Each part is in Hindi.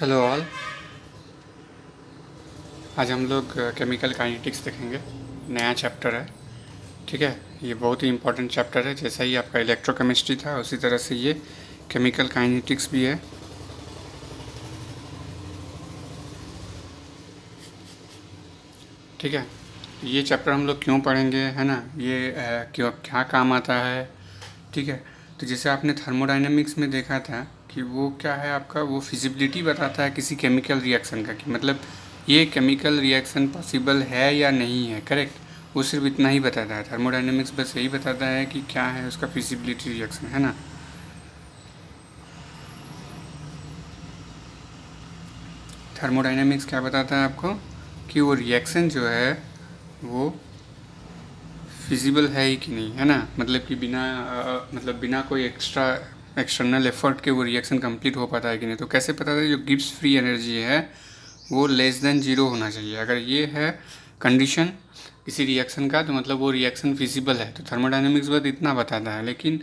Hello all. आज हम लोग केमिकल काइनेटिक्स देखेंगे। नया चैप्टर है। ठीक है। ये बहुत ही इंपॉर्टेंट चैप्टर है। जैसा ही आपका इलेक्ट्रोकेमिस्ट्री था उसी तरह से ये केमिकल काइनेटिक्स भी है। ठीक है। ये चैप्टर हम लोग क्यों पढ़ेंगे, है ना, ये क्यों क्या काम आता है। ठीक है। तो जैसे आपने थर्मोडायनेमिक्स में देखा था कि वो क्या है, आपका वो फिजिबिलिटी बताता है किसी केमिकल रिएक्शन का, कि मतलब ये केमिकल रिएक्शन पॉसिबल है या नहीं है। करेक्ट। वो सिर्फ इतना ही बताता है। थर्मोडायनेमिक्स बस यही बताता है कि क्या है उसका फिजिबिलिटी रिएक्शन, है ना। थर्मोडायनेमिक्स क्या बताता है आपको, कि वो रिएक्शन जो है वो फिजिबल है ही कि नहीं, है ना। मतलब कि बिना मतलब बिना कोई एक्सटर्नल एफर्ट के वो रिएक्शन कंप्लीट हो पाता है कि नहीं। तो कैसे पता था, जो गिब्स फ्री एनर्जी है वो लेस देन जीरो होना चाहिए। अगर ये है कंडीशन किसी रिएक्शन का, तो मतलब वो रिएक्शन फिजिबल है। तो थर्मोडायनेमिक्स बस इतना बताता है। लेकिन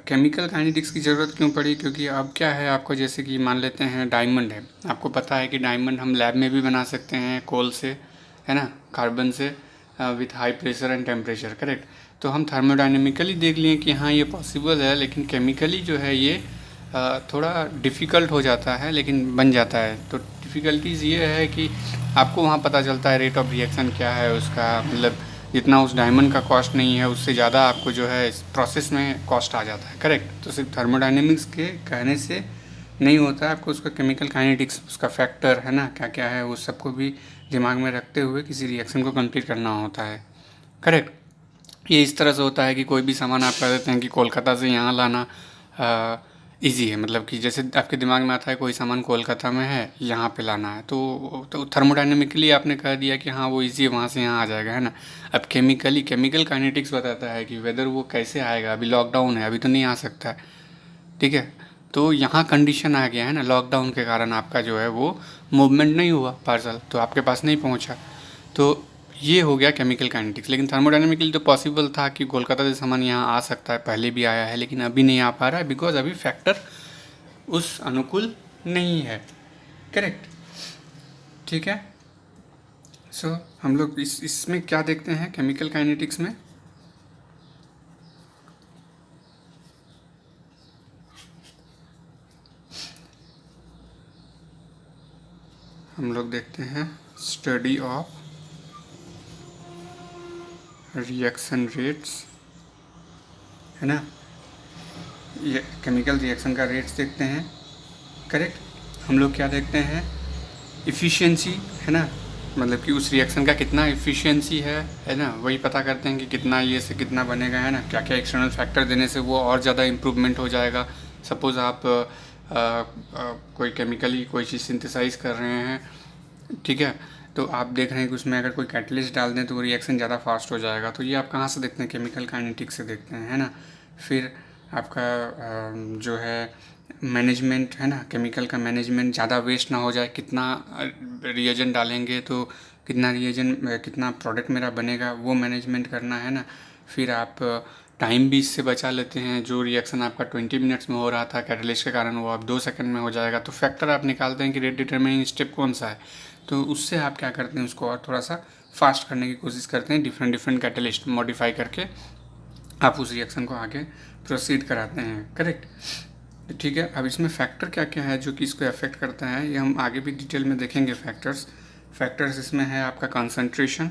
केमिकल काइनेटिक्स की ज़रूरत क्यों पड़ी, क्योंकि अब क्या है आपको, जैसे कि मान लेते हैं डायमंड है। आपको पता है कि डायमंड हम लैब में भी बना सकते हैं कोल से, है ना, कार्बन से, with high pressure and temperature. Correct. तो हम थर्मोडायनेमिकली देख लिए कि हाँ ये पॉसिबल है, लेकिन केमिकली जो है ये थोड़ा डिफ़िकल्ट हो जाता है, लेकिन बन जाता है। तो डिफ़िकल्टीज़ ये है कि आपको वहाँ पता चलता है रेट ऑफ रिएक्शन क्या है उसका, मतलब जितना उस डायमंड का कॉस्ट नहीं है उससे ज़्यादा आपको जो है इस प्रोसेस में कॉस्ट आ जाता है। करेक्ट। तो सिर्फ थर्मोडायनेमिक्स के कहने से नहीं होता, आपको उसका केमिकल काइनेटिक्स, उसका फैक्टर, है ना, क्या क्या है, वो सबको भी दिमाग में रखते हुए किसी रिएक्शन को कंप्लीट करना होता है। करेक्ट। ये इस तरह से होता है कि कोई भी सामान आप कह देते हैं कि कोलकाता से यहाँ लाना इजी है। मतलब कि जैसे आपके दिमाग में आता है कोई सामान कोलकाता में है, यहाँ पे लाना है, तो थर्मोडायनेमिकली आपने कह दिया कि हाँ वो इजी है, वहाँ से यहाँ आ जाएगा, है ना। अब केमिकली केमिकल काइनेटिक्स बताता है कि वेदर वो कैसे आएगा। अभी लॉकडाउन है, अभी तो नहीं आ सकता है। ठीक है। तो यहाँ कंडीशन आ गया है ना, लॉकडाउन के कारण आपका जो है वो मूवमेंट नहीं हुआ, पार्सल तो आपके पास नहीं पहुँचा। तो ये हो गया केमिकल काइनेटिक्स। लेकिन थर्मोडायनेमिकली तो पॉसिबल था कि कोलकाता से सामान यहाँ आ सकता है, पहले भी आया है, लेकिन अभी नहीं आ पा रहा है बिकॉज अभी फैक्टर उस अनुकूल नहीं है। करेक्ट। ठीक है। सो हम लोग इसमें क्या देखते हैं केमिकल काइनेटिक्स में, हम लोग देखते हैं स्टडी ऑफ रिएक्शन रेट्स, है ना। ये केमिकल रिएक्शन का रेट्स देखते हैं। करेक्ट। हम लोग क्या देखते हैं, इफ़िशियंसी, है ना, मतलब कि उस रिएक्शन का कितना इफ़िशियंसी है ना, वही पता करते हैं कि कितना ये से कितना बनेगा, है ना, क्या क्या एक्सटर्नल फैक्टर देने से वो और ज़्यादा इम्प्रूवमेंट हो जाएगा। सपोज़ आप कोई केमिकली कोई चीज़ सिंथेसाइज कर रहे हैं, ठीक है, तो आप देख रहे हैं कि उसमें अगर कोई कैटलिस्ट डाल दें तो वो रिएक्शन ज़्यादा फास्ट हो जाएगा। तो ये आप कहाँ से देखते हैं, केमिकल काइनेटिक्स से देखते हैं, है ना। फिर आपका जो है मैनेजमेंट, है ना, केमिकल का मैनेजमेंट, ज़्यादा वेस्ट ना हो जाए, कितना रिएजेंट डालेंगे तो कितना रिएजेंट कितना प्रोडक्ट मेरा बनेगा, वो मैनेजमेंट करना, है ना। फिर आप टाइम भी इससे बचा लेते हैं। जो रिएक्शन आपका 20 मिनट्स में हो रहा था कैटलिस्ट के कारण, वो अब 2 सेकंड में हो जाएगा। तो फैक्टर आप निकालते हैं कि रेट डिटरमिनिंग स्टेप कौन सा है, तो उससे आप क्या करते हैं, उसको और थोड़ा सा फास्ट करने की कोशिश करते हैं, डिफरेंट डिफरेंट कैटलिस्ट मॉडिफाई करके आप उस रिएक्शन को आगे प्रोसीड कराते हैं। करेक्ट। ठीक है। अब इसमें फैक्टर क्या क्या है जो कि इसको अफेक्ट करता है, ये हम आगे भी डिटेल में देखेंगे। फैक्टर्स इसमें है आपका कंसंट्रेशन।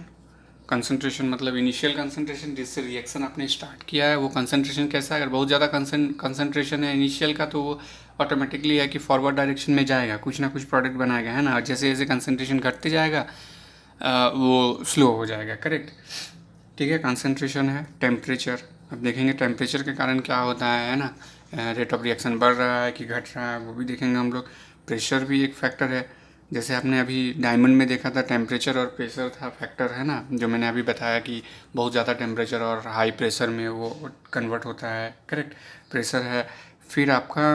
कंसंट्रेशन मतलब इनिशियल कंसंट्रेशन, जिससे रिएक्शन आपने स्टार्ट किया है वो कंसंट्रेशन कैसा है। अगर बहुत ज़्यादा कंसंट्रेशन है इनिशियल का, तो वो ऑटोमेटिकली है कि फॉरवर्ड डायरेक्शन में जाएगा, कुछ ना कुछ प्रोडक्ट बनाएगा, है ना। और जैसे जैसे कंसंट्रेशन घटते जाएगा वो स्लो हो जाएगा। करेक्ट। ठीक है। कंसंट्रेशन है। टेम्परेचर, अब देखेंगे टेम्परेचर के कारण क्या होता है ना, रेट ऑफ रिएक्शन बढ़ रहा है कि घट रहा है, वो भी देखेंगे हम लोग। प्रेशर भी एक फैक्टर है। जैसे आपने अभी डायमंड में देखा था, टेम्परेचर और प्रेशर था फैक्टर, है ना, जो मैंने अभी बताया कि बहुत ज़्यादा टेम्परेचर और हाई प्रेशर में वो कन्वर्ट होता है। करेक्ट। प्रेशर है। फिर आपका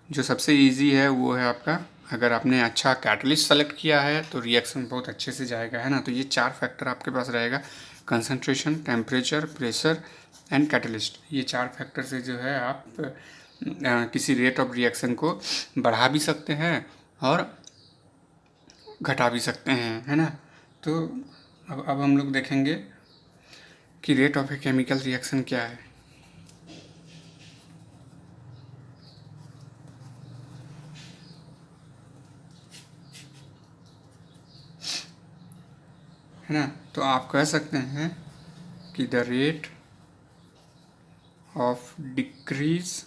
जो सबसे इजी है वो है आपका, अगर आपने अच्छा कैटलिस्ट सेलेक्ट किया है तो रिएक्शन बहुत अच्छे से जाएगा, है ना। तो ये 4 फैक्टर आपके पास रहेगा, concentration, temperature, pressure and catalyst. ये 4 फैक्टर से जो है आप किसी रेट ऑफ रिएक्शन को बढ़ा भी सकते हैं और घटा भी सकते हैं, है ना। तो अब हम लोग देखेंगे कि rate of a chemical reaction क्या है ना। तो आप कह सकते हैं कि the rate of decrease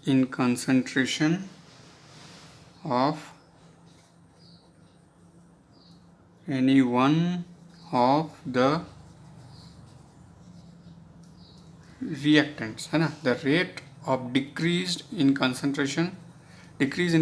in concentration of any one of the reactants, है ना। The rate of decrease in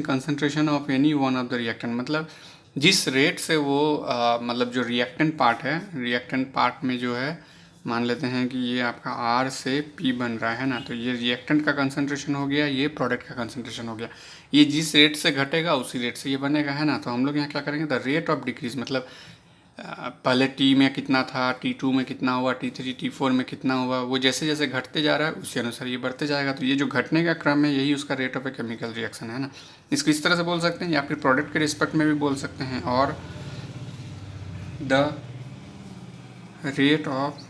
concentration of any one of the reactant, मतलब जिस रेट से वो मतलब जो रिएक्टेंट पार्ट है, रिएक्टेंट पार्ट में जो है, मान लेते हैं कि ये आपका R से P बन रहा है ना, तो ये रिएक्टेंट का कंसंट्रेशन हो गया, ये प्रोडक्ट का कंसंट्रेशन हो गया। ये जिस रेट से घटेगा उसी रेट से ये बनेगा, है ना। तो हम लोग यहाँ क्या करेंगे, द रेट ऑफ डिक्रीज, मतलब पहले T में कितना था, T2 में कितना हुआ, T3 T4 में कितना हुआ, वो जैसे जैसे घटते जा रहा है उसी अनुसार ये बढ़ते जाएगा। तो ये जो घटने का क्रम है यही उसका rate of a chemical reaction है ना। इसको इस तरह से बोल सकते हैं, या फिर प्रोडक्ट के रिस्पेक्ट में भी बोल सकते हैं। और the rate of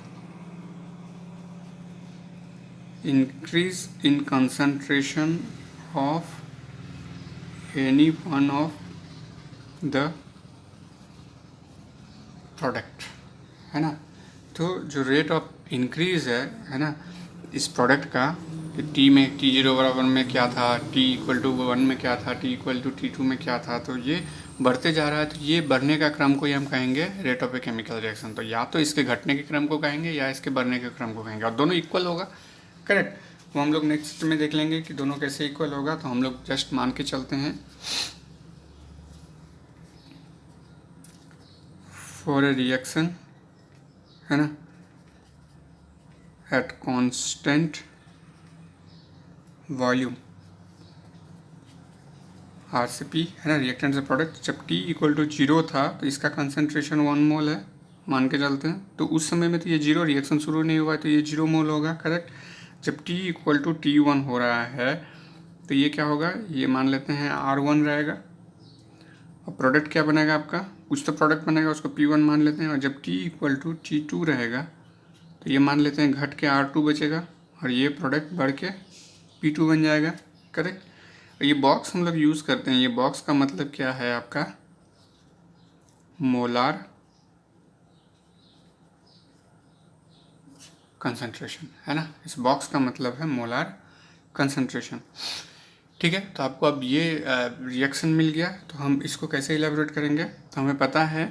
increase in concentration of any one of the product, है ना। तो जो रेट ऑफ इंक्रीज़ है ना, इस प्रोडक्ट का, टी में T0 बराबर में क्या था, T इक्वल टू 1 में क्या था, T इक्वल टू T2 में क्या था, तो ये बढ़ते जा रहा है। तो ये बढ़ने का क्रम को ही हम कहेंगे rate of a chemical reaction. तो या तो इसके घटने के क्रम को कहेंगे या इसके बढ़ने के क्रम को कहेंगे, और दोनों इक्वल होगा, करेक्ट। वो हम लोग नेक्स्ट में देख लेंगे कि दोनों कैसे इक्वल होगा। तो हम लोग जस्ट मान के चलते हैं, फॉर ए रिएक्शन, है ना, एट कांस्टेंट वॉल्यूम R से P, है ना, रिएक्टेंट से प्रोडक्ट, जब T इक्वल टू 0 था तो इसका कंसंट्रेशन 1 मोल है, मान के चलते हैं। तो उस समय में तो ये 0, रिएक्शन शुरू नहीं हुआ है, तो ये 0 मोल होगा, करेक्ट। जब T इक्वल टू T1 हो रहा है तो ये क्या होगा, ये मान लेते हैं R1 रहेगा, और प्रोडक्ट क्या बनेगा आपका, कुछ तो प्रोडक्ट बनेगा, उसको P1 मान लेते हैं। और जब T इक्वल टू T2 रहेगा तो ये मान लेते हैं घट के R2 बचेगा, और ये प्रोडक्ट बढ़ के P2 बन जाएगा, करेक्ट। ये बॉक्स हम लोग यूज़ करते हैं, ये बॉक्स का मतलब क्या है आपका, मोलार कंसंट्रेशन, है ना। इस बॉक्स का मतलब है मोलार कंसंट्रेशन, ठीक है। तो आपको अब ये रिएक्शन मिल गया, तो हम इसको कैसे इलेबोरेट करेंगे। तो हमें पता है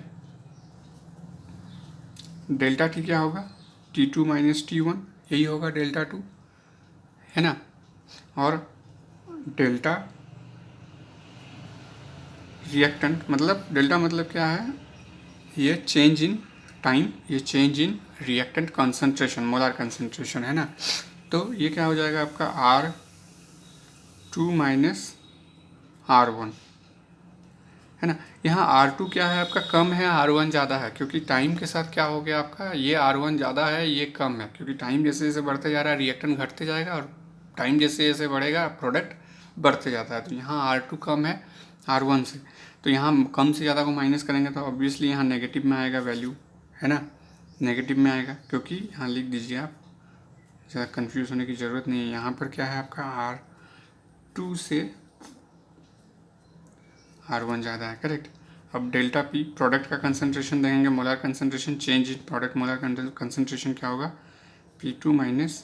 डेल्टा T क्या होगा, T2 माइनस T1, यही होगा डेल्टा 2, है ना। और डेल्टा रिएक्टेंट, मतलब डेल्टा मतलब क्या है, ये चेंज इन टाइम, ये change in reactant concentration, molar concentration, है ना। तो ये क्या हो जाएगा आपका R2 माइनस R1, है ना। यहाँ R2 क्या है आपका, कम है, R1 ज़्यादा है, क्योंकि टाइम के साथ क्या हो गया आपका, ये R1 ज़्यादा है, ये कम है, क्योंकि टाइम जैसे जैसे बढ़ते जा रहा है रिएक्टेंट घटते जाएगा, और टाइम जैसे जैसे बढ़ेगा प्रोडक्ट बढ़ते जाता है। तो यहाँ R2 कम है R1 से, तो यहाँ कम से ज़्यादा को माइनस करेंगे तो ऑब्वियसली यहाँ नेगेटिव में आएगा वैल्यू, है ना, नेगेटिव में आएगा। क्योंकि यहाँ लिख दीजिए आप, ज़्यादा कन्फ्यूज़ होने की ज़रूरत नहीं है। यहाँ पर क्या है आपका R2 से R1 ज़्यादा है, करेक्ट। अब डेल्टा P प्रोडक्ट का कंसंट्रेशन देंगे, molar concentration change in product molar concentration क्या होगा, P2 माइनस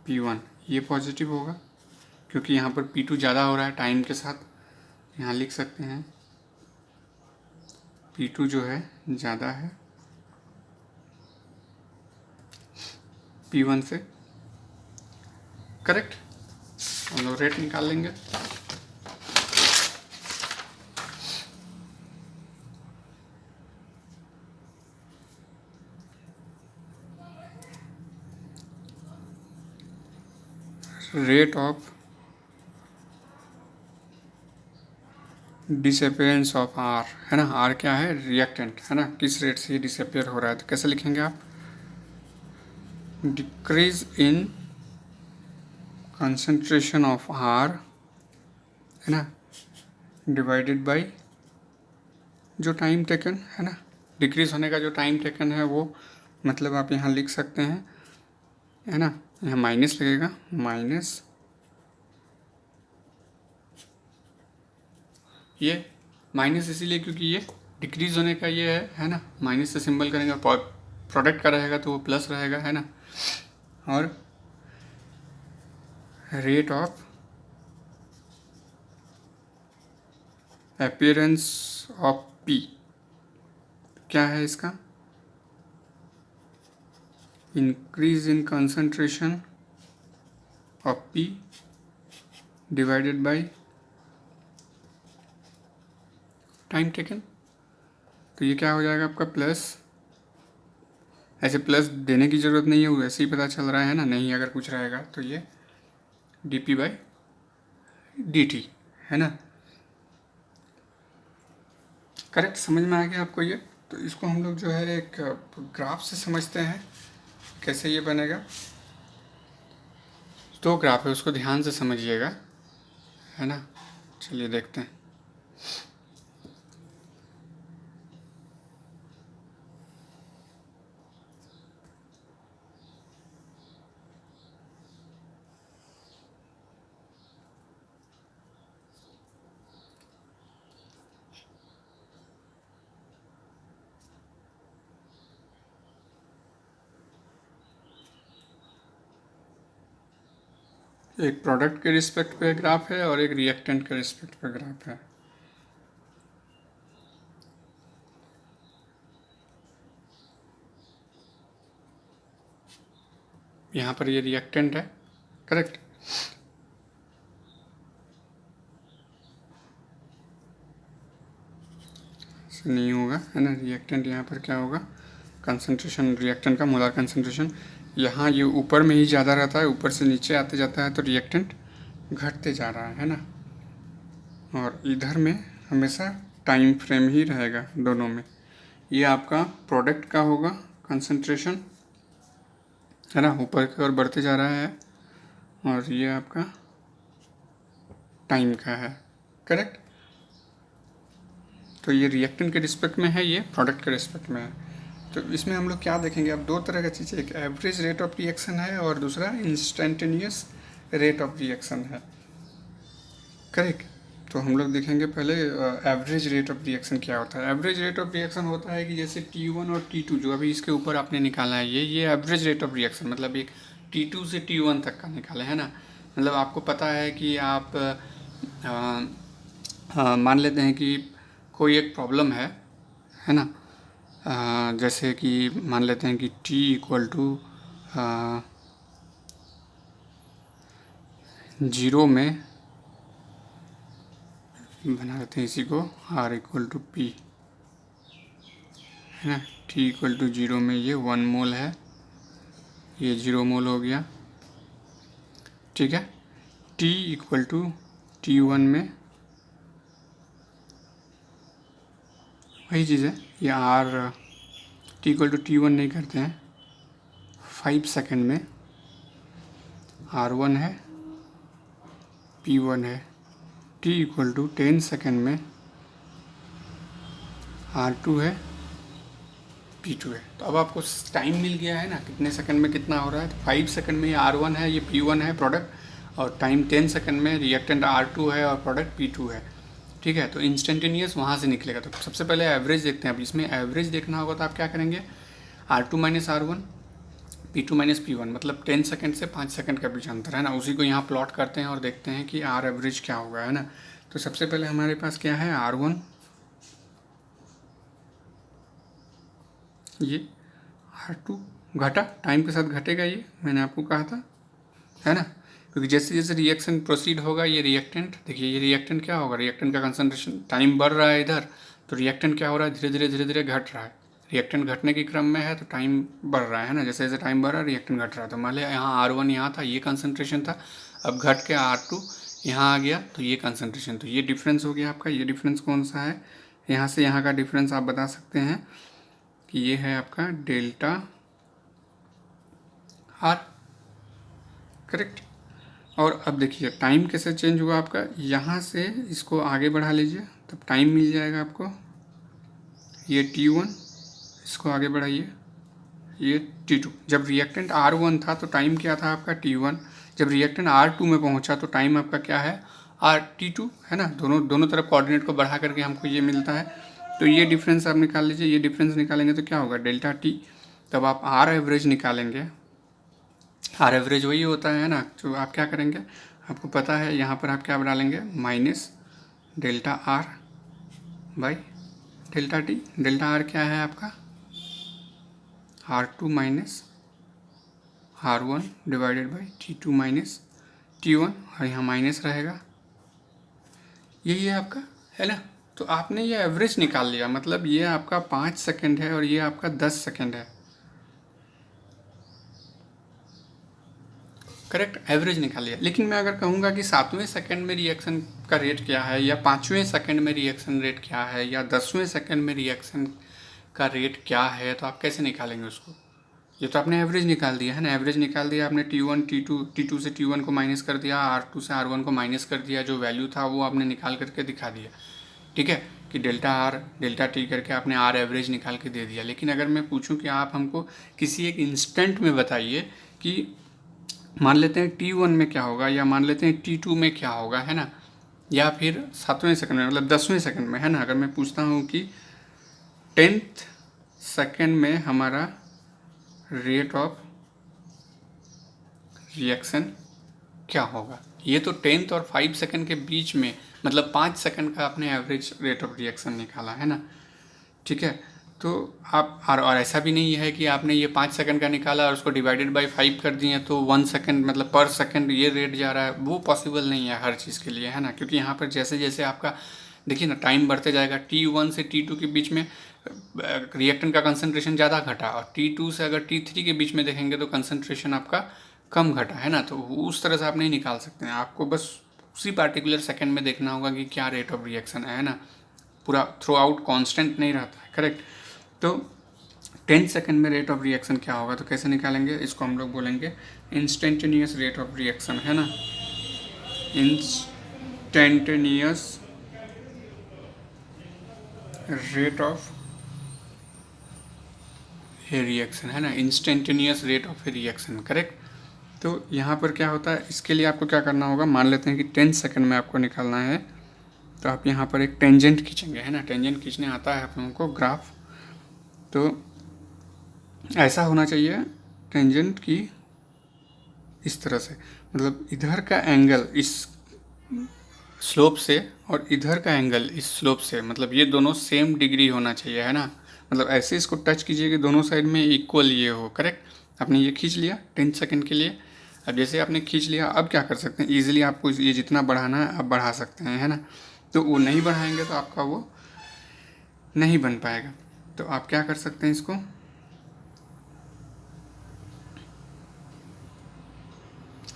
P1, ये पॉजिटिव होगा क्योंकि यहाँ पर P2 ज़्यादा हो रहा है टाइम के साथ। यहाँ लिख सकते हैं P2 जो है ज़्यादा है P1 से, करेक्ट। हम लोग रेट निकाल लेंगे। Rate of disappearance of R, है ना। R क्या है, रिएक्टेंट, है ना, किस रेट से ये डिसअपियर हो रहा है। तो कैसे लिखेंगे आप, decrease in concentration of R, है ना, डिवाइडेड बाय जो टाइम टेकन है ना, डिक्रीज होने का जो टाइम टेकन है वो, मतलब आप यहाँ लिख सकते हैं, है ना, यहाँ माइनस लगेगा, माइनस ये माइनस इसीलिए क्योंकि ये डिक्रीज होने का ये है ना, माइनस से सिंबल करेंगे, प्रोडक्ट का रहेगा तो वो प्लस रहेगा, है ना, और rate of appearance of P क्या है इसका, increase in concentration of P divided by time taken. तो ये क्या हो जाएगा आपका प्लस, ऐसे प्लस देने की ज़रूरत नहीं है, वैसे ही पता चल रहा है ना, नहीं अगर कुछ रहेगा तो ये D P by D T, है ना, करेक्ट, समझ में आ गया आपको ये। तो इसको हम लोग जो है एक ग्राफ से समझते हैं कैसे ये बनेगा। दो ग्राफ है, उसको ध्यान से समझिएगा, है ना, चलिए देखते हैं। एक प्रोडक्ट के रिस्पेक्ट पे ग्राफ है और एक रिएक्टेंट के रिस्पेक्ट पे ग्राफ है। यहाँ पर ये रिएक्टेंट है, करेक्ट, नहीं होगा, है ना, रिएक्टेंट यहाँ पर क्या होगा, कंसंट्रेशन रिएक्टेंट का मोलर कंसंट्रेशन यहाँ ये ऊपर में ही ज़्यादा रहता है, ऊपर से नीचे आते जाता है तो रिएक्टेंट घटते जा रहा है ना, और इधर में हमेशा टाइम फ्रेम ही रहेगा दोनों में। ये आपका प्रोडक्ट का होगा कंसंट्रेशन, है ना, ऊपर की ओर बढ़ते जा रहा है, और ये आपका टाइम का है, करेक्ट। तो ये रिएक्टेंट के रिस्पेक्ट में है, ये प्रोडक्ट के रिस्पेक्ट में है। तो इसमें हम लोग क्या देखेंगे, अब दो तरह का चीज़ है, एक एवरेज रेट ऑफ रिएक्शन है और दूसरा इंस्टेंटेनियस रेट ऑफ रिएक्शन है, करेक्ट। तो हम लोग देखेंगे पहले एवरेज रेट ऑफ रिएक्शन क्या होता है। एवरेज रेट ऑफ रिएक्शन होता है कि जैसे T1 और T2 जो अभी इसके ऊपर आपने निकाला है, ये एवरेज रेट ऑफ रिएक्शन, मतलब एक T2 से T1 तक का निकाला है ना, मतलब आपको पता है कि आप मान लेते हैं कि कोई एक प्रॉब्लम है ना, जैसे कि मान लेते हैं कि T इक्वल टू 0 में बना लेते हैं इसी को, R इक्वल टू P, है ना, T इक्वल टू 0 में ये 1 मोल है, ये 0 मोल हो गया, ठीक है। T इक्वल टू T1 में वही चीज़ है, ये R T equal to T1 नहीं करते हैं, 5 सेकेंड में R1 है, P1 है, T इक्वल टू 10 सेकेंड में R2 है, P2 है। तो अब आपको टाइम मिल गया है ना, कितने सेकंड में कितना हो रहा है, तो 5 सेकंड में ये R1 है, ये P1 है प्रोडक्ट, और टाइम 10 सेकंड में रिएक्टेंट R2 है और प्रोडक्ट P2 है, ठीक है। तो इंस्टेंटेनियस वहाँ से निकलेगा। तो सबसे पहले एवरेज देखते हैं। अब इसमें एवरेज देखना होगा तो आप क्या करेंगे, R2 minus R1, P2 minus P1, मतलब 10 सेकंड से 5 सेकंड का बीच अंतर है ना, उसी को यहाँ प्लॉट करते हैं और देखते हैं कि R एवरेज क्या होगा, है ना। तो सबसे पहले हमारे पास क्या है, R1, ये R2 घटा, टाइम के साथ घटेगा, ये मैंने आपको कहा था, है ना, क्योंकि जैसे जैसे रिएक्शन प्रोसीड होगा, ये रिएक्टेंट देखिए, ये रिएक्टेंट क्या होगा, रिएक्टेंट का कंसंट्रेशन, टाइम बढ़ रहा है इधर, तो रिएक्टेंट क्या हो रहा है, धीरे धीरे घट रहा है, रिएक्टेंट घटने के क्रम में है तो टाइम बढ़ रहा है ना, जैसे जैसे टाइम बढ़ रहा है रिएक्टेंट घट रहा है। तो मान लिया यहाँ R1 यहाँ था, ये कंसंट्रेशन था, अब घट के R2 यहाँ आ गया, तो ये कंसंट्रेशन, तो ये डिफरेंस हो गया आपका। ये डिफरेंस कौन सा है, यहाँ से यहाँ का डिफरेंस आप बता सकते हैं कि ये है आपका डेल्टा R, करेक्ट। और अब देखिए टाइम कैसे चेंज हुआ आपका, यहाँ से इसको आगे बढ़ा लीजिए तब टाइम मिल जाएगा आपको। ये T1, इसको आगे बढ़ाइए, ये T2। जब रिएक्टेंट R1 था तो टाइम क्या था आपका T1, जब रिएक्टेंट R2 में पहुंचा तो टाइम आपका क्या है T2, है ना। दोनों तरफ कोऑर्डिनेट को बढ़ा करके हमको ये मिलता है। तो ये डिफरेंस आप निकाल लीजिए, ये डिफरेंस निकालेंगे तो क्या होगा डेल्टा T। तब आप R एवरेज निकालेंगे, R एवरेज वही होता है ना। तो आप क्या करेंगे, आपको पता है यहाँ पर आप क्या डालेंगे, minus delta R by delta T। Delta R क्या है आपका R2 minus R1 divided by T2 minus T1, और यहाँ माइनस रहेगा, यही है आपका, है ना। तो आपने ये एवरेज निकाल लिया, मतलब ये आपका 5 सेकंड है और ये आपका 10 सेकंड है, करेक्ट, एवरेज निकाल लिया। लेकिन मैं अगर कहूँगा कि 7वें सेकंड में रिएक्शन का रेट क्या है, या 5वें सेकंड में रिएक्शन रेट क्या है, या 10वें सेकंड में रिएक्शन का रेट क्या है, तो आप कैसे निकालेंगे उसको। ये तो आपने एवरेज निकाल दिया है ना, एवरेज निकाल दिया आपने। T1 T2 से T1 को माइनस कर दिया, R2 से R1 को माइनस कर दिया, जो वैल्यू था वो आपने निकाल करके दिखा दिया, ठीक है, कि डेल्टा R डेल्टा T करके आपने R एवरेज निकाल के दे दिया। लेकिन अगर मैं पूछूं कि आप हमको किसी एक इंस्टेंट में बताइए कि मान लेते हैं T1 में क्या होगा, या मान लेते हैं T2 में क्या होगा, है ना, या फिर 7वें सेकंड में, मतलब 10वें सेकंड में, है ना। अगर मैं पूछता हूँ कि 10th सेकंड में हमारा रेट ऑफ रिएक्शन क्या होगा, ये तो 10th और 5 सेकंड के बीच में, मतलब 5 सेकंड का आपने एवरेज रेट ऑफ रिएक्शन निकाला, है ना, ठीक है। तो आप और ऐसा भी नहीं है कि आपने ये 5 सेकंड का निकाला और उसको डिवाइडेड बाई 5 कर दिए तो 1 सेकंड मतलब पर सेकंड ये रेट जा रहा है, वो पॉसिबल नहीं है हर चीज़ के लिए, है ना। क्योंकि यहाँ पर जैसे जैसे आपका देखिए ना टाइम बढ़ते जाएगा, T1 से T2 के बीच में रिएक्टेंट का कंसंट्रेशन ज़्यादा घटा, और T2 से अगर T3 के बीच में देखेंगे तो कंसंट्रेशन आपका कम घटा, है ना। तो उस तरह से आप नहीं निकाल सकते हैं, आपको बस उसी पार्टिकुलर सेकंड में देखना होगा कि क्या रेट ऑफ रिएक्शन है ना, पूरा थ्रू आउट कॉन्स्टेंट नहीं रहता है, करेक्ट। तो 10 सेकंड में रेट ऑफ रिएक्शन क्या होगा, तो कैसे निकालेंगे, इसको हम लोग बोलेंगे इंस्टेंटेनियस रेट ऑफ रिएक्शन, है ना, instantaneous rate of A reaction, है ना, instantaneous rate of A reaction, correct. तो यहाँ पर क्या होता है, इसके लिए आपको क्या करना होगा, मान लेते हैं कि 10 सेकंड में आपको निकालना है, तो आप यहाँ पर एक टेंजेंट खींचेंगे, है ना, टेंजेंट खींचने आता है आप लोगों को, ग्राफ। तो ऐसा होना चाहिए टेंजेंट की इस तरह से, मतलब इधर का एंगल इस स्लोप से और इधर का एंगल इस स्लोप से, मतलब ये दोनों सेम डिग्री होना चाहिए, है ना। मतलब ऐसे इसको टच कीजिए कि दोनों साइड में इक्वल ये हो, करेक्ट। आपने ये खींच लिया 10 सेकंड के लिए। अब जैसे आपने खींच लिया, अब क्या कर सकते हैं, ईजिली आपको ये जितना बढ़ाना है आप बढ़ा सकते हैं, है ना। तो वो नहीं बढ़ाएंगे तो आपका वो नहीं बन पाएगा। तो आप क्या कर सकते हैं, इसको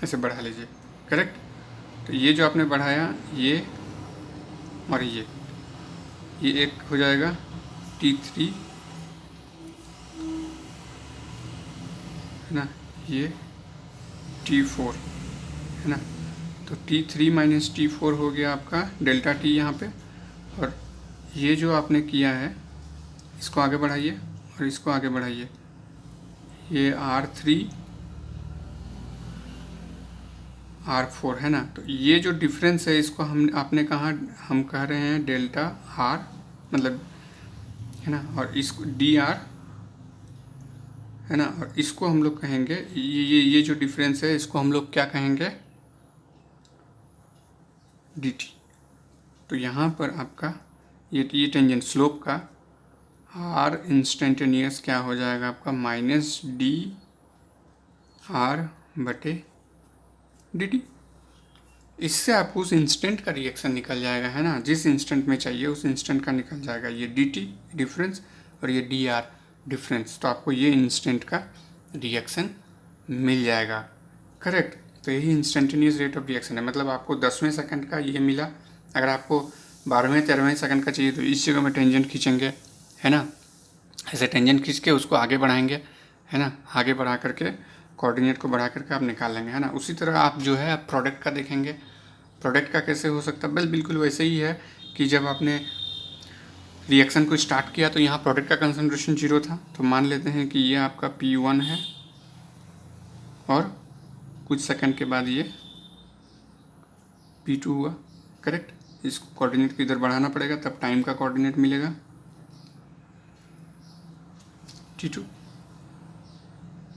ऐसे बढ़ा लीजिए, करेक्ट। तो ये जो आपने बढ़ाया ये और ये एक हो जाएगा T3, है ना, ये T4, है ना। तो T3 माइनस T4 हो गया आपका डेल्टा T यहाँ पे। और ये जो आपने किया है इसको आगे बढ़ाइए और इसको आगे बढ़ाइए, ये R3 R4, है ना। तो ये जो डिफरेंस है इसको आपने कहा, हम कह रहे हैं डेल्टा R, मतलब, है ना, और इसको DR, है ना, और इसको हम लोग कहेंगे ये जो डिफरेंस है इसको हम लोग क्या कहेंगे, DT। तो यहाँ पर आपका ये टेंजेंट स्लोप का R इंस्टेंटेनियस क्या हो जाएगा आपका, माइनस DR बटे DT। इससे आपको उस इंस्टेंट का रिएक्शन निकल जाएगा, है ना, जिस इंस्टेंट में चाहिए उस इंस्टेंट का निकल जाएगा, ये DT डिफरेंस और ये DR डिफरेंस। तो आपको ये इंस्टेंट का रिएक्शन मिल जाएगा, करेक्ट। तो यही इंस्टेंटेनियस रेट ऑफ रिएक्शन है, मतलब आपको 10वें सेकंड का ये मिला। अगर आपको 12वें 13वें सेकंड का चाहिए तो इस जगह में टेंजेंट खींचेंगे, है ना, ऐसे टेंजेंट खींच के उसको आगे बढ़ाएंगे, है ना, आगे बढ़ा करके कोऑर्डिनेट को बढ़ा करके आप निकाल लेंगे, है ना। उसी तरह आप जो है आप प्रोडक्ट का देखेंगे, प्रोडक्ट का कैसे हो सकता है, बस बिल्कुल वैसे ही है कि जब आपने रिएक्शन को स्टार्ट किया तो यहाँ प्रोडक्ट का कंसंट्रेशन 0 था, तो मान लेते हैं कि ये आपका P1 है और कुछ सेकंड के बाद ये P2 हुआ, करेक्ट। इसको कोऑर्डिनेट को इधर बढ़ाना पड़ेगा, तब टाइम का कोऑर्डिनेट मिलेगा T2,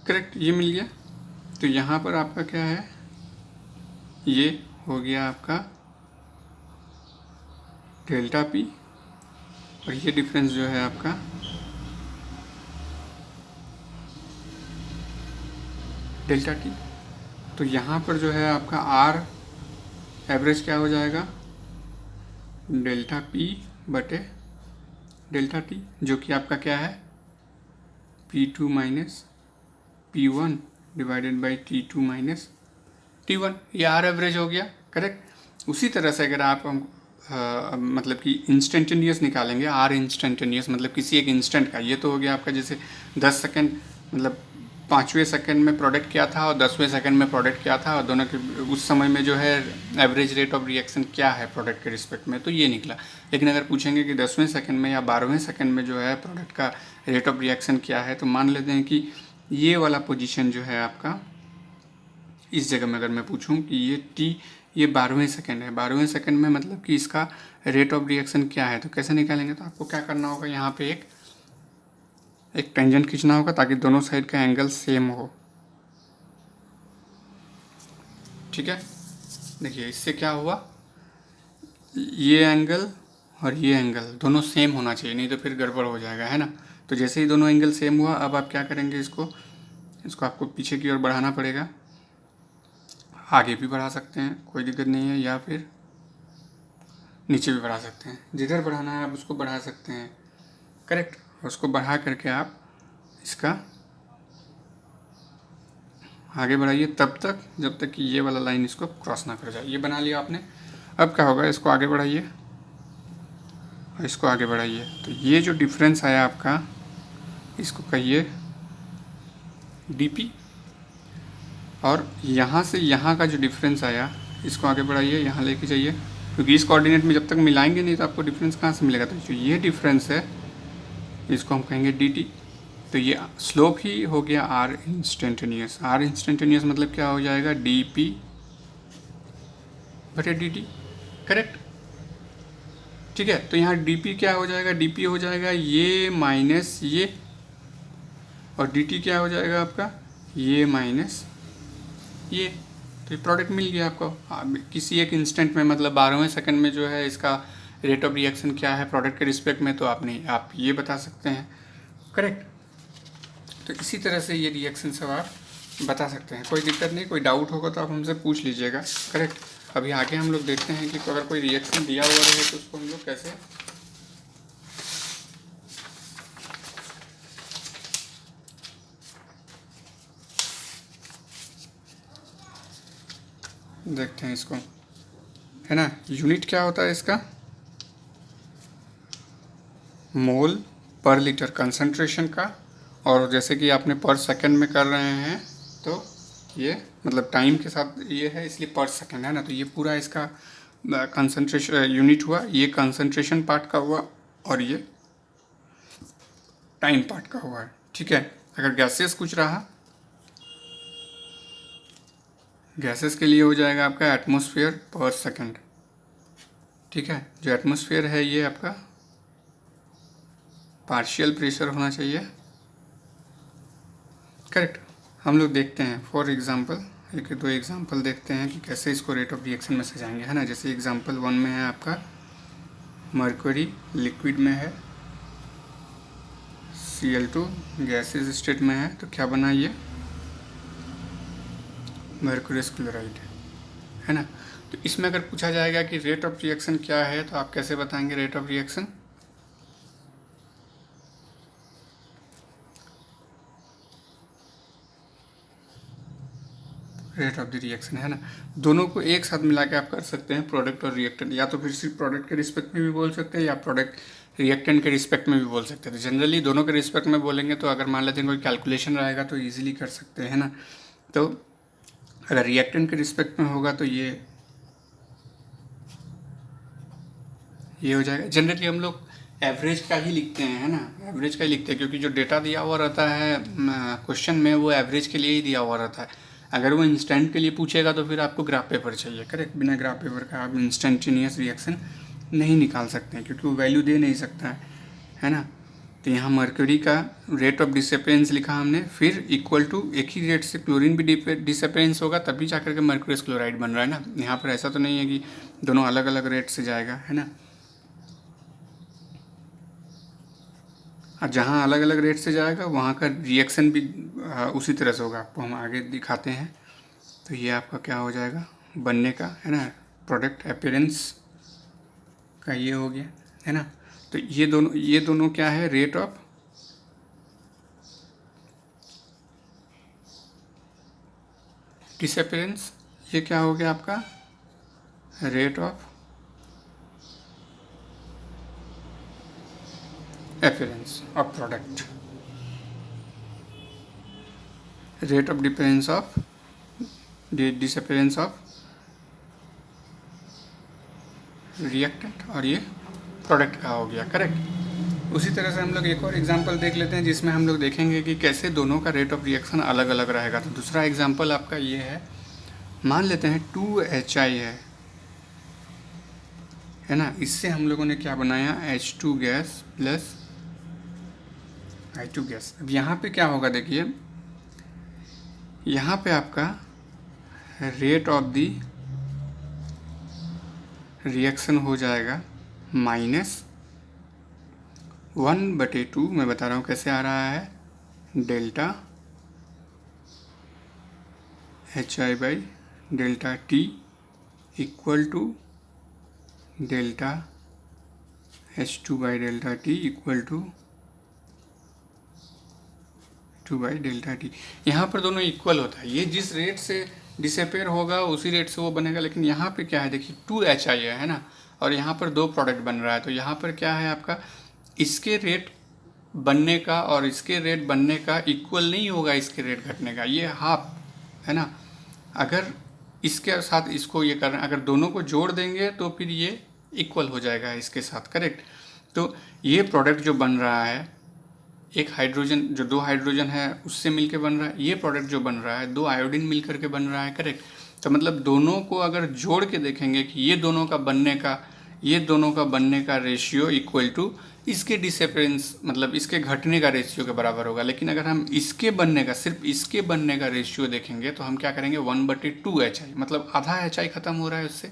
करेक्ट, ये मिल गया। तो यहाँ पर आपका क्या है, ये हो गया आपका डेल्टा P और ये डिफरेंस जो है आपका डेल्टा T। तो यहाँ पर जो है आपका R एवरेज क्या हो जाएगा, डेल्टा P बटे डेल्टा T, जो कि आपका क्या है P2 minus P1 divided by T2 minus T1, ये R एवरेज हो गया, करेक्ट। उसी तरह से अगर आप मतलब कि इंस्टेंटेनियस निकालेंगे, R इंस्टेंटेनियस मतलब किसी एक इंस्टेंट का, ये तो हो गया आपका जैसे 10 सेकेंड मतलब 5वें सेकंड में प्रोडक्ट क्या था और 10वें सेकंड में प्रोडक्ट क्या था, और दोनों के उस समय में जो है एवरेज रेट ऑफ रिएक्शन क्या है प्रोडक्ट के रिस्पेक्ट में, तो ये निकला। लेकिन अगर पूछेंगे कि 10वें सेकंड में या 12वें सेकंड में जो है प्रोडक्ट का रेट ऑफ रिएक्शन क्या है, तो मान लेते हैं कि ये वाला पोजीशन जो है आपका, इस जगह में अगर मैं पूछूं कि ये T ये 12वें सेकंड है, 12वें सेकंड में मतलब कि इसका रेट ऑफ रिएक्शन क्या है, तो कैसे निकालेंगे, तो आपको क्या करना होगा, यहाँ पे एक टेंजेंट खींचना होगा ताकि दोनों साइड का एंगल सेम हो, ठीक है। देखिए इससे क्या हुआ, ये एंगल और ये एंगल दोनों सेम होना चाहिए, नहीं तो फिर गड़बड़ हो जाएगा, है ना। तो जैसे ही दोनों एंगल सेम हुआ, अब आप क्या करेंगे, इसको आपको पीछे की ओर बढ़ाना पड़ेगा, आगे भी बढ़ा सकते हैं कोई दिक्कत नहीं है, या फिर नीचे भी बढ़ा सकते हैं, जिधर बढ़ाना है आप उसको बढ़ा सकते हैं, करेक्ट। उसको बढ़ा करके आप इसका आगे बढ़ाइए तब तक जब तक कि ये वाला लाइन इसको क्रॉस ना कर जाए। ये बना लिया आपने। अब क्या होगा, इसको आगे बढ़ाइए और इसको आगे बढ़ाइए, तो ये जो डिफरेंस आया आपका, इसको कहिए dp, और यहाँ से यहाँ का जो डिफरेंस आया इसको आगे बढ़ाइए, यहाँ लेके जाइए, क्योंकि इस कोऑर्डिनेट में जब तक मिलाएंगे नहीं तो आपको डिफरेंस कहाँ से मिलेगा। तो जो ये डिफरेंस है इसको हम कहेंगे dt। तो ये स्लोप ही हो गया R इंस्टेंटेनियस। R इंस्टेंटेनियस मतलब क्या हो जाएगा, dp बटे dt, करेक्ट, ठीक है। तो यहाँ dp क्या हो जाएगा, dp हो जाएगा ये माइनस ये, और dt क्या हो जाएगा आपका, ये माइनस ये। तो ये प्रोडक्ट मिल गया आपको किसी एक इंस्टेंट में, मतलब 12वें सेकंड में जो है इसका रेट ऑफ रिएक्शन क्या है प्रोडक्ट के रिस्पेक्ट में, तो आप ये बता सकते हैं, करेक्ट। तो इसी तरह से ये रिएक्शन सब आप बता सकते हैं, कोई दिक्कत नहीं। कोई डाउट होगा तो आप हमसे पूछ लीजिएगा, करेक्ट। अभी आगे हम लोग देखते हैं कि अगर कोई रिएक्शन दिया हुआ रहे तो उसको हम लोग कैसे देखते हैं इसको, है ना। यूनिट क्या होता है इसका, मोल पर लीटर कंसंट्रेशन का, और जैसे कि आपने पर सेकंड में कर रहे हैं तो ये मतलब टाइम के साथ ये है इसलिए पर सेकंड, है ना। तो ये पूरा इसका कंसंट्रेशन यूनिट हुआ, ये कंसंट्रेशन पार्ट का हुआ और ये टाइम पार्ट का हुआ है, ठीक है। अगर गैसेस कुछ रहा, गैसेस के लिए हो जाएगा आपका एटमॉस्फेयर पर सेकंड, ठीक है। जो एटमॉस्फेयर है ये आपका पार्शियल प्रेशर होना चाहिए, करेक्ट। हम लोग देखते हैं फॉर एग्जांपल एक दो एग्जांपल देखते हैं कि कैसे इसको रेट ऑफ रिएक्शन में सजाएंगे, है ना। जैसे एग्जांपल 1 में है आपका मरकरी लिक्विड में है, Cl2 गैसेस स्टेट में है, तो क्या बना ये मर्क्यूरियस क्लोराइड, है ना। तो इसमें अगर पूछा जाएगा कि रेट ऑफ रिएक्शन क्या है, तो आप कैसे बताएंगे rate of reaction, rate of the reaction, है ना। दोनों को एक साथ मिला के आप कर सकते हैं, प्रोडक्ट और रिएक्टेंट, या तो फिर सिर्फ प्रोडक्ट के रिस्पेक्ट में भी बोल सकते हैं या प्रोडक्ट रिएक्टेंट के रिस्पेक्ट में भी बोल सकते हैं। तो जनरली दोनों के रिस्पेक्ट में बोलेंगे तो अगर मान लेते हैं कोई कैलकुलेशन रहेगा तो ईजिली कर सकते हैं, है ना। तो अगर रिएक्टेंट के रिस्पेक्ट में होगा तो ये हो जाएगा। जनरली हम लोग एवरेज का ही लिखते हैं, है ना, एवरेज का ही लिखते हैं, क्योंकि जो डेटा दिया हुआ रहता है क्वेश्चन में वो एवरेज के लिए ही दिया हुआ रहता है। अगर वो इंस्टेंट के लिए पूछेगा तो फिर आपको ग्राफ पेपर चाहिए, करेक्ट। बिना ग्राफ पेपर का आप इंस्टेंटेनियस रिएक्शन नहीं निकाल सकते हैं, क्योंकि वो वैल्यू दे नहीं सकता है ना। तो यहाँ मर्क्यूरी का रेट ऑफ डिसअपेरेंस लिखा हमने, फिर इक्वल टू एक ही रेट से क्लोरीन भी डिसअपेरेंस होगा तभी जाकर के मर्क्यूरियस क्लोराइड बन रहा है ना। यहाँ पर ऐसा तो नहीं है कि दोनों अलग अलग रेट से जाएगा, है ना। और जहाँ अलग अलग रेट से जाएगा वहाँ का रिएक्शन भी उसी तरह से होगा, आपको हम आगे दिखाते हैं। तो ये आपका क्या हो जाएगा बनने का, है ना, प्रोडक्ट अपीयरेंस का ये हो गया, है ना। तो ये दोनों क्या है, रेट ऑफ डिसअपीयरेंस, ये क्या हो गया आपका rate of appearance of product, rate of difference of disappearance of reactant, और ये प्रोडक्ट का हो गया, करेक्ट। उसी तरह से हम लोग एक और एग्जांपल देख लेते हैं जिसमें हम लोग देखेंगे कि कैसे दोनों का रेट ऑफ रिएक्शन अलग अलग रहेगा। तो दूसरा एग्जांपल आपका ये है, मान लेते हैं 2HI है ना। इससे हम लोगों ने क्या बनाया, H2 gas plus I2 gas. अब यहाँ पे क्या होगा, देखिए यहाँ पे आपका रेट ऑफ दी रिएक्शन हो जाएगा -1/2, मैं बता रहा हूँ कैसे आ रहा है, delta HI/ΔT equal to delta H2/ΔT equal to 2/ΔT। यहाँ पर दोनों इक्वल होता है, ये जिस रेट से डिसअपेयर होगा उसी रेट से वो बनेगा। लेकिन यहाँ पे क्या है, देखिए 2HI है ना, और यहाँ पर दो प्रोडक्ट बन रहा है। तो यहाँ पर क्या है आपका, इसके रेट बनने का और इसके रेट बनने का इक्वल नहीं होगा, इसके रेट घटने का, ये हाफ है ना। अगर इसके साथ इसको ये करना, अगर दोनों को जोड़ देंगे तो फिर ये इक्वल हो जाएगा इसके साथ, करेक्ट। तो ये प्रोडक्ट जो बन रहा है, एक हाइड्रोजन जो दो हाइड्रोजन है उससे मिलके बन रहा है, ये प्रोडक्ट जो बन रहा है दो आयोडीन मिल करके बन रहा है, करेक्ट। तो मतलब दोनों को अगर जोड़ के देखेंगे कि ये दोनों का बनने का रेशियो इक्वल टू इसके डिसअपीयरेंस, मतलब इसके घटने का रेशियो के बराबर होगा। लेकिन अगर हम इसके बनने का, सिर्फ इसके बनने का रेशियो देखेंगे तो हम क्या करेंगे, 1/2HI, मतलब आधा HI खत्म हो रहा है उससे।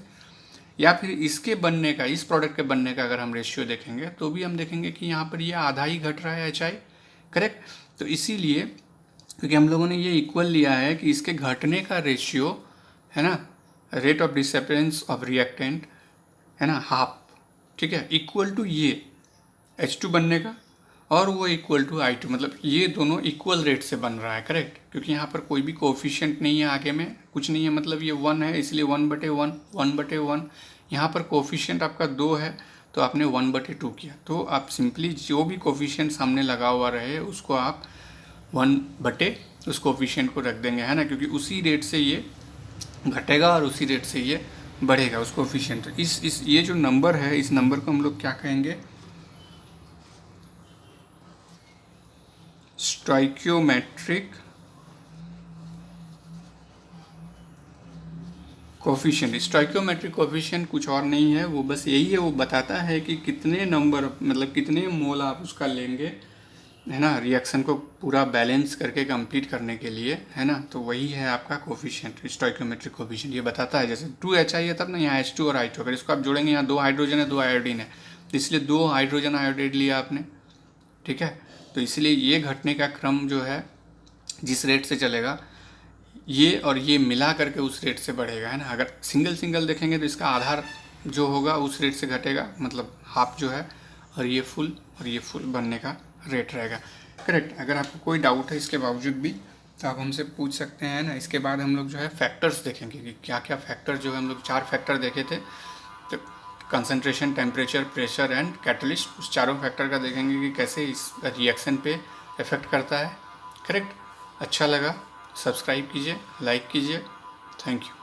या फिर इसके बनने का, इस प्रोडक्ट के बनने का अगर हम रेशियो देखेंगे तो भी हम देखेंगे कि यहाँ पर ये आधा ही घट रहा है HI, करेक्ट। तो इसीलिए क्योंकि हम लोगों ने ये इक्वल लिया है कि इसके घटने का रेशियो है ना, rate of disappearance of reactant है ना, हाफ, ठीक है, इक्वल टू ये H2 बनने का, और वो इक्वल टू I2, मतलब ये दोनों इक्वल रेट से बन रहा है, करेक्ट। क्योंकि यहाँ पर कोई भी कोफिशिएंट नहीं है, आगे में कुछ नहीं है, मतलब ये 1 है, इसलिए 1/1 1/1। यहाँ पर कोफिशिएंट आपका 2 है तो आपने 1/2 किया। तो आप सिंपली जो भी कोफिशिएंट सामने लगा हुआ रहे उसको आप 1/ उस कोफिशिएंट को रख देंगे, है ना, क्योंकि उसी रेट से ये घटेगा और उसी रेट से ये बढ़ेगा उस कोफिशिएंट। इस ये जो नंबर है, इस नंबर को हम लोग क्या कहेंगे, स्टोइकियोमेट्रिक कोफिशिएंट। स्टोइकियोमेट्रिक कोफिशिएंट कुछ और नहीं है, वो बस यही है, वो बताता है कि कितने नंबर, मतलब कितने मोल आप उसका लेंगे, है ना, रिएक्शन को पूरा बैलेंस करके कंप्लीट करने के लिए, है ना। तो वही है आपका कोफिशिएंट, स्टोइकियोमेट्रिक कोफिशिएंट। ये बताता है जैसे 2HI है तब ना, यहाँ H2 और I2, अगर इसको आप जोड़ेंगे, यहाँ 2 हाइड्रोजन है 2 आयोडीन है, इसलिए 2 हाइड्रोजन आयोडाइड लिया आपने, ठीक है। तो इसलिए ये घटने का क्रम जो है, जिस रेट से चलेगा, ये और ये मिला करके उस रेट से बढ़ेगा, है ना। अगर सिंगल सिंगल देखेंगे तो इसका आधार जो होगा उस रेट से घटेगा, मतलब हाफ जो है, और ये फुल बनने का रेट रहेगा, करेक्ट। अगर आपको कोई डाउट है इसके बावजूद भी तो आप हमसे पूछ सकते हैं ना। इसके बाद हम लोग जो है फैक्टर्स देखेंगे कि क्या क्या फैक्टर, जो है हम लोग 4 फैक्टर देखे थे, तो concentration, temperature, pressure and catalyst, उस चारों फैक्टर का देखेंगे कि कैसे इस रिएक्शन पे इफेक्ट करता है, करेक्ट। अच्छा लगा सब्सक्राइब कीजिए, लाइक कीजिए। Thank you.